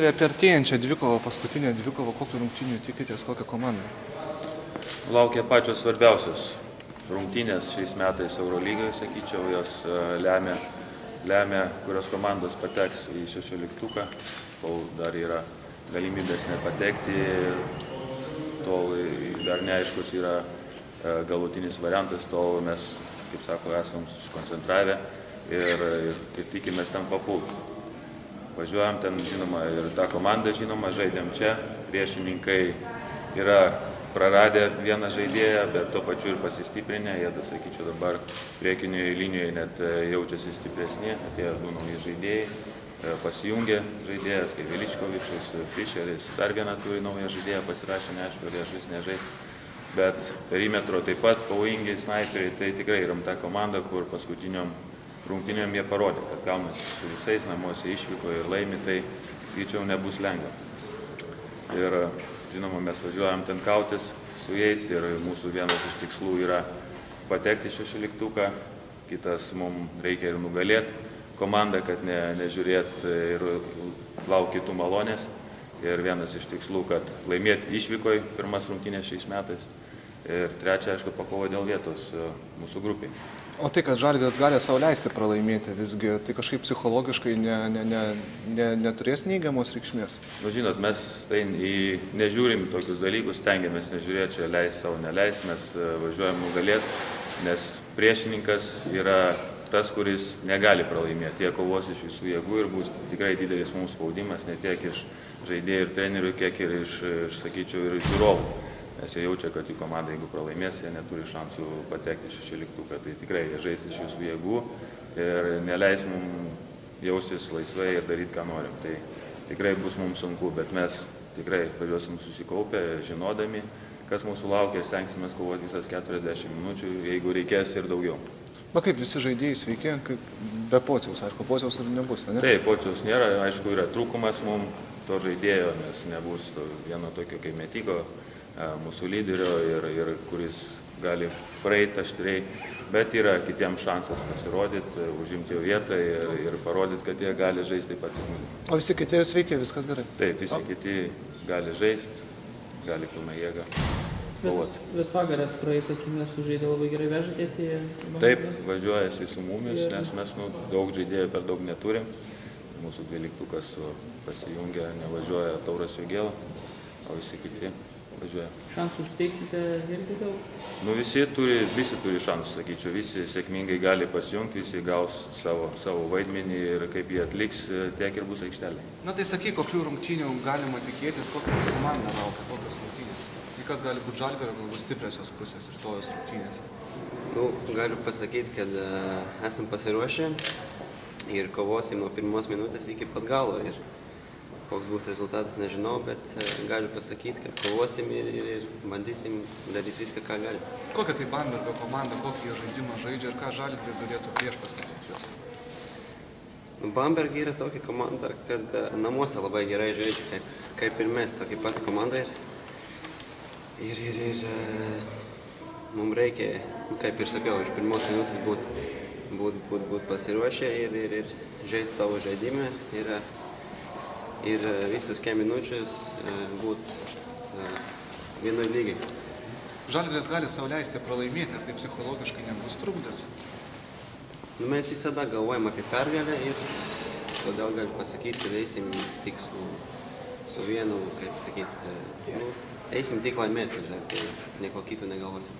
treneri, apie artėjančią dvikovą, paskutinę dvikovą, kokių rungtynių tikitės, kokią komandą? Laukia pačios svarbiausios rungtynės šiais metais Eurolygoje, sakyčiau, jos lemia, kurios komandos pateks į 16-tuką, kol dar yra galimybės nepatekti, tol dar neaiškus yra galutinis variantas, tol mes, kaip sako, esam susikoncentravę ir tikimės ten papulti. Važiuojam ten, žinoma, ir tą komandą, žinoma, žaidėm čia, priešininkai yra praradę vieną žaidėją, bet tuo pačiu ir pasistiprinę, jie, sakyčiau, dabar priekinėje linijoje net jaučiasi stipresni, atėjo 2 nauji žaidėjai, pasijungė žaidėjas, kaip Veličkovičius, Fischeris, dar vieną turi naują žaidėją, pasirašė, neaišku, ar jie žais, nežais, bet perimetro taip pat pavojingi snaiperiai, tai tikrai rimta komanda, kur paskutiniom rungtynėm jie parodė, kad gaunasi su visais, namuose išvyko ir laimi, tai, sakyčiau, nebus lengva. Ir, žinoma, mes važiuojam ten kautis su jais ir mūsų vienas iš tikslų yra patekti 16-tuką, kitas mums reikia ir nugalėti komandą, kad nežiūrėti ir laukti kitų malonės. Ir vienas iš tikslų, kad laimėti išvykoje pirmas rungtynės šiais metais. Ir trečia, aišku, pakovo dėl vietos mūsų grupiai. O tai, kad Žalgiris gali sau leisti pralaimėti, visgi tai kažkaip psichologiškai neturės neigiamos reikšmės? Nu, žinot, mes tai nežiūrim tokius dalykus, stengiamės nežiūrėti, čia leis savo neleis, mes važiuojam nugalėti, nes priešininkas yra tas, kuris negali pralaimėti. Jie kovos iš visų jėgų ir bus tikrai didelis mums spaudimas, ne tiek iš žaidėjų ir trenerių, kiek ir iš sakyčiau, ir žiūrovų. Nes jie jaučia, kad jų komanda, jeigu pralaimės, jie neturi šansų patekti 16-tuką. Tai tikrai jie žais iš visų jėgų ir neleis mums jaustis laisvai ir daryti, ką norim. Tai tikrai bus mums sunku, bet mes tikrai važiuosim susikaupę, žinodami, kas mūsų laukia ir stengsime kovoti visas 40 minučių, jeigu reikės ir daugiau. Na kaip visi žaidėjai sveiki, be Pociaus, aišku, Pociaus ir nebus, ne? Taip, Pociaus nėra, aišku, yra trūkumas mums to žaidėjo, nes nebus vieno tokio kaip Metiko, mūsų lyderio ir kuris gali praeiti aštriai, bet yra kitiems šansas pasirodyti, užimti jo vietą ir parodyti, kad jie gali žaisti taip pat sėkmingai. O visi kiti yra sveiki, viskas gerai? Taip, visi kiti gali žaisti, gali pilną jėgą kovoti. Bet Vagarės praėjusios rungtynės sužaidė labai gerai, vežatės į... Taip, važiuojasi su mumis, nes mes daug žaidėjų per daug neturim. Mūsų 12-tukas pasijungia, nevažiuoja Tauras Jogėla, o visi kiti važiuoja. Šansų suteiksite irgi daug? Nu, visi turi šansų, sakyčiau, visi sėkmingai gali pasijungti, visi gaus savo vaidmenį ir kaip jie atliks, tiek ir bus aikštelė. Na tai sakyk, kokių rungtynių galima tikėtis, kokią komandą laukia, kokios rungtynės? Kas gali būti Žalgirio, galbūt stipriosios pusės rytojos rungtynės? Nu, galiu pasakyti, kad esam pasiruošę ir kovosim nuo pirmos minutės iki pat galo. Ir koks bus rezultatas, nežinau, bet galiu pasakyti, kad kovosim ir bandysim daryti viską, ką galim. Kokia tai Bambergo komanda, kokį žaidimą žaidžia ir ką Žalgiris galėtų prieš pastatyti juos? Bamberg yra tokia komanda, kad namuose labai gerai žaidžia, kaip ir mes, tokia pati komanda. Ir mums reikia, kaip ir sakiau, iš pirmos minutės būt pasiruošę ir žaisti savo žaidimą ir visus minučius būt vienoj lygiai. Žalgiris gali sau leisti pralaimėti, ar tai psichologiškai nebus trukdęs? Mes visada galvojam apie pergalę ir todėl galiu pasakyti, kad eisim tik su vienu, kaip sakyti, eisim tik laimėti, tai nieko kito negalvosim.